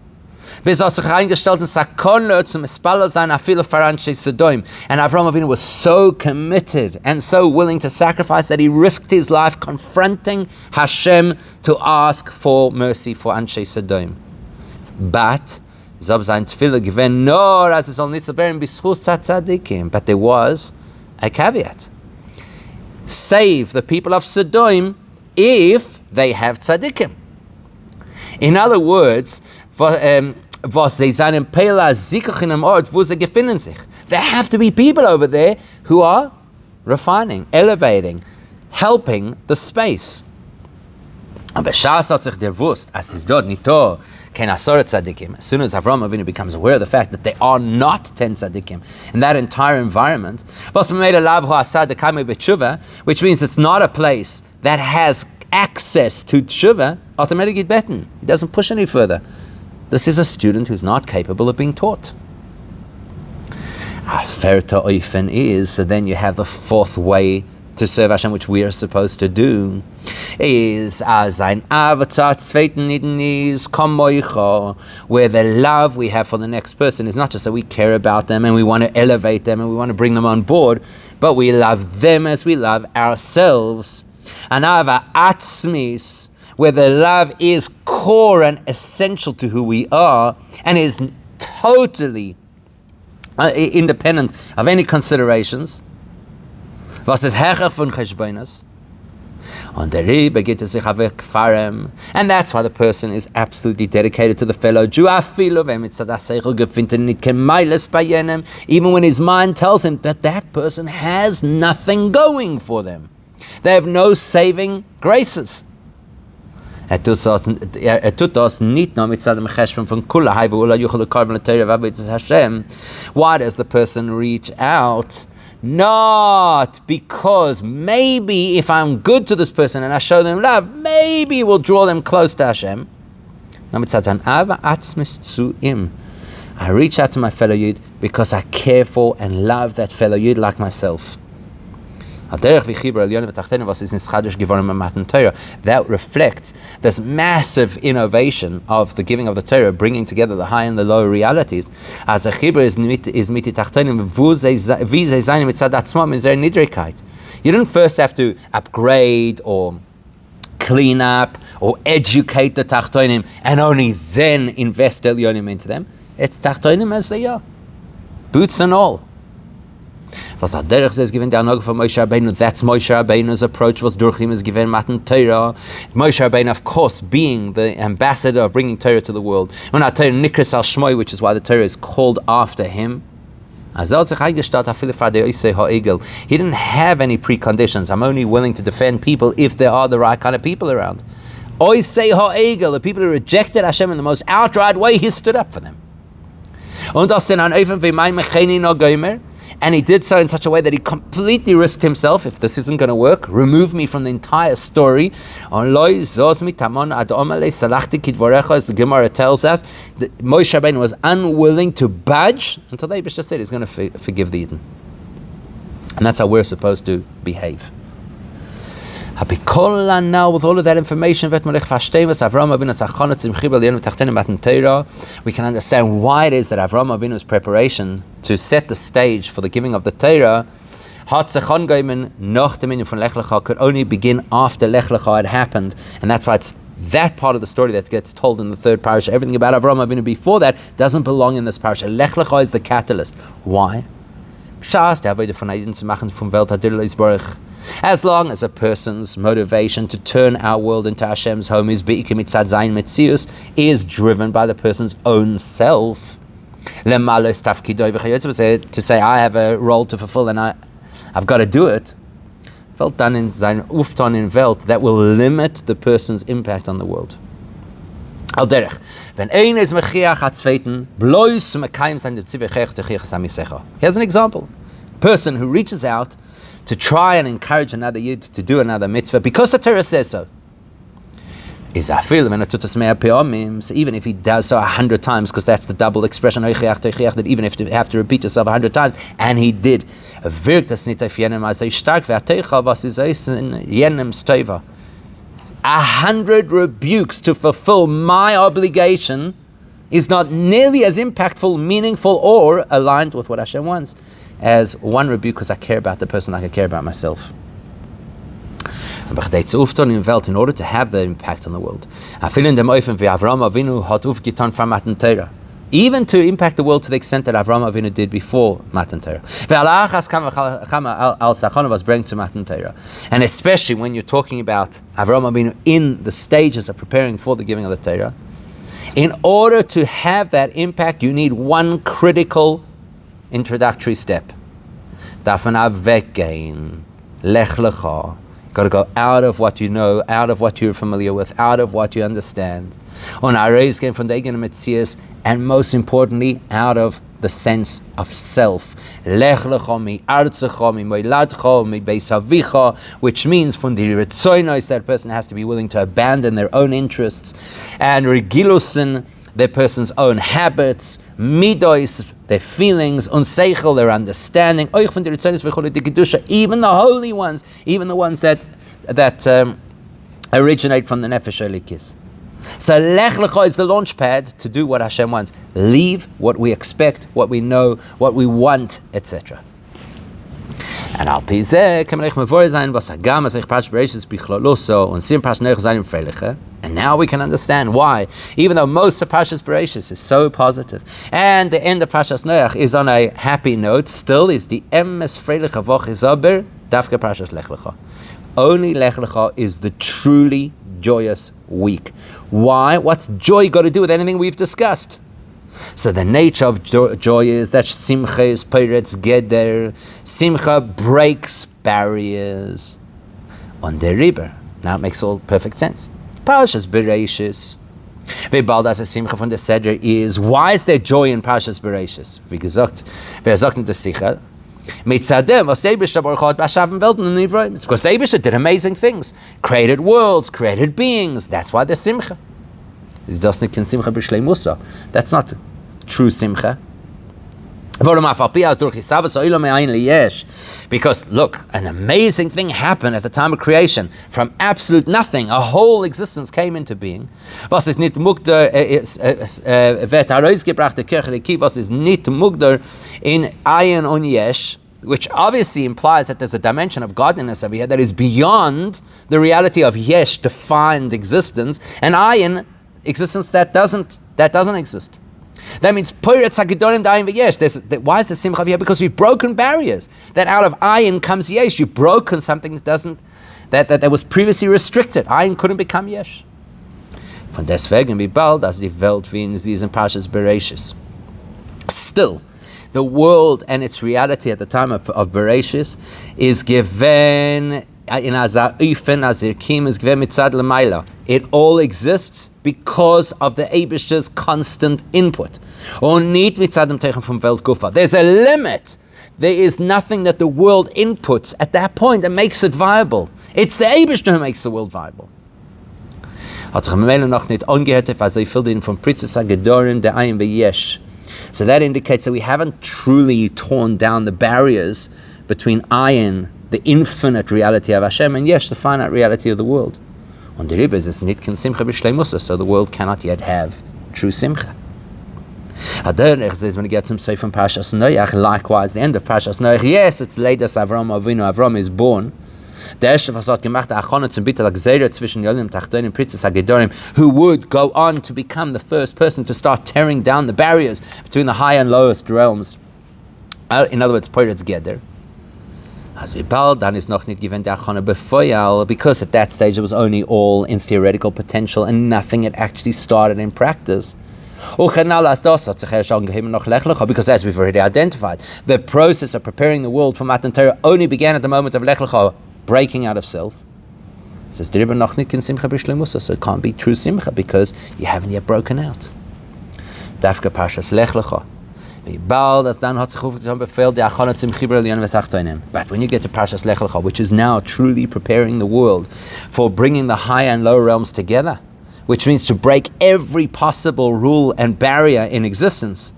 And Avraham Avinu was so committed and so willing to sacrifice that he risked his life confronting Hashem to ask for mercy for Anshe Sodom. But but there was a caveat. Save the people of Sodom if they have tzaddikim. In other words, there have to be people over there who are refining, elevating, helping the space. As soon as Avraham Avinu becomes aware of the fact that there are not 10 tzaddikim in that entire environment, which means it's not a place that has access to tshuva, automatically beten. He doesn't push any further. This is a student who's not capable of being taught. Ferta oifen is, so then you have the fourth way to serve Hashem, which we are supposed to do, is as ein avatar zweiten niden is komoicha, where the love we have for the next person is not just that we care about them and we want to elevate them and we want to bring them on board, but we love them as we love ourselves. An ava atzmis, where the love is core and essential to who we are and is totally independent of any considerations. Was ist Hecher von Cheshbonos? On der Rebbe geht sich avec Farem, and that's why the person is absolutely dedicated to the fellow Jew. Even when his mind tells him that that person has nothing going for them. They have no saving graces. Why does the person reach out? Not because maybe if I'm good to this person and I show them love, maybe it will draw them close to Hashem. I reach out to my fellow Yid because I care for and love that fellow Yid like myself. That reflects this massive innovation of the giving of the Torah, bringing together the high and the low realities. As a chibur you don't first have to upgrade or clean up or educate the tachtonim and only then invest elyonim into them. It's tachtonim as they are, boots and all. Was Derech says given the Anog for Moshe Rabbeinu, that's Moshe Rabbeinu's approach, was durch him is given Matan Torah. Moshe Rabbeinu, of course, being the ambassador of bringing Torah to the world. When our Torah Nikras al Shmoi, which is why the Torah is called after him. He didn't have any preconditions. I'm only willing to defend people if there are the right kind of people around. Oisei ha'egel, the people who rejected Hashem in the most outright way, he stood up for them. And he did so in such a way that he completely risked himself. If this isn't going to work, remove me from the entire story. As the Gemara tells us, that Moshe Rabbeinu was unwilling to budge until the Eibishter said he's going to forgive the Eden. And that's how we're supposed to behave. Now, with all of that information, we can understand why it is that Avraham Avinu's preparation to set the stage for the giving of the Torah could only begin after Lech Lecha had happened, and that's why it's that part of the story that gets told in the third parasha. Everything about Avraham Avinu before that doesn't belong in this parasha. Lech Lecha is the catalyst. Why? As long as a person's motivation to turn our world into Hashem's home is driven by the person's own self, to say I have a role to fulfill and I've got to do it, that will limit the person's impact on the world. Here's an example. A person who reaches out to try and encourage another Yid to do another mitzvah because the Torah says so. is afil when so even if he does so 100 times, because that's the double expression that even if you have to repeat yourself 100 times, and he did, 100 rebukes to fulfill my obligation is not nearly as impactful, meaningful, or aligned with what Hashem wants as one rebuke because I care about the person like I care about myself. In order to have the impact on the world, even to impact the world to the extent that Avraham Avinu did before Matan Torah. And especially when you're talking about Avraham Avinu in the stages of preparing for the giving of the Torah, in order to have that impact, you need one critical introductory step. Lech Lecha. Got to go out of what you know, out of what you're familiar with, out of what you understand. And most importantly, out of the sense of self. Which means from the ritzonos, that person has to be willing to abandon their own interests, and regilusin, their person's own habits, midos, their feelings, unseichel, their understanding, even the holy ones, even the ones that originate from the nefesh elikis. So Lech Lecha is the launch pad to do what Hashem wants. Leave what we expect, what we know, what we want, etc. And al pi zeh kann man mevor sein, was hagam as ich pasch bereishis bichloloso und sim pasch nech sein im freiliche. And now we can understand why, even though most of Parshas Bereishis is so positive, and the end of Parshas Noach is on a happy note, still is the emes freiliche Woche Zober Dafka Parshas Lech Lecha. Only Lech Lecha is the truly joyous week. Why? What's joy got to do with anything we've discussed? So the nature of joy is that Simcha is Peiretz Geder. Simcha breaks barriers on the river. Now it makes all perfect sense. Parshas Bereishis. Bebaldas Simcha von der Seder is, why is there joy in Parshas Bereishis? Wie gesagt, wer sagt nicht das sicher? It's because the Eibishter did amazing things, created worlds, created beings. That's why there's Simcha. That's not true Simcha. Because look, an amazing thing happened at the time of creation. From absolute nothing, a whole existence came into being. Was is nicht mugder wird herausgebracht, der Kirche, was is nicht mugder in Ayin und Yesh, which obviously implies that there's a dimension of godliness over here that is beyond the reality of Yesh, defined existence, and Ayin, existence that doesn't exist. That means Poiretz HaGedolim Da'ayin V'yesh. Why is the Simcha here? Because we've broken barriers. That out of Ayin comes Yesh. You've broken something that was previously restricted. Ayin couldn't become Yesh. Von deswegen wie bald als die Welt wie in diesen Parshas Bereishis. Still, the world and its reality at the time of Bereishis is given in Azaifen, Azirkim, is given mitzad l'mayla. It all exists because of the Eibishter's constant input. There's a limit. There is nothing that the world inputs at that point that makes it viable. It's the Eibishter who makes the world viable. So that indicates that we haven't truly torn down the barriers between Ayin, the infinite reality of Hashem, and Yesh, the finite reality of the world. On the Rebbe is nit ken simcha b'shleimusa, so the world cannot yet have true simcha. Haderech says when he gets him say from Parshas Noach, likewise the end of Parshas Noach, yes, it's latest Avraham Avinu. Avraham is born. Der erste was hat gemacht der Achone zum Bitter Gzeira zwischen Yolim Tachtonim Pritzes Hagedorim, who would go on to become the first person to start tearing down the barriers between the high and lowest realms. In other words, Poiretz Geder. As we bald, dann is noch nicht given der Achone befeual, because at that stage it was only all in theoretical potential and nothing had actually started in practice. Because as we've already identified, the process of preparing the world for Matan Torah only began at the moment of Lech Lecha, breaking out of self. It says, so it can't be true simcha because you haven't yet broken out. Dafka Parshas Lech Lecha. But when you get to Parshas Lech Lecha, which is now truly preparing the world for bringing the high and low realms together, which means to break every possible rule and barrier in existence,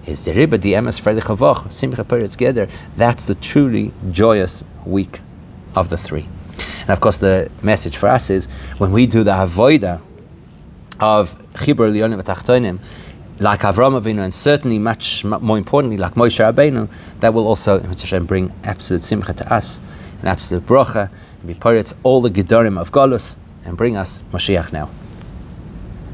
is the Rebbe the Emes Freilich Havoch, Simcha Peretz Geder. That's the truly joyous week of the three. And of course, the message for us is when we do the avodah of Chibur Lionim V'Tachtonim, like Avraham Avinu, and certainly much more importantly, like Moshe Rabbeinu, that will also bring absolute simcha to us, an absolute bracha, and be paritz all the gedorim of Golus, and bring us Mashiach now.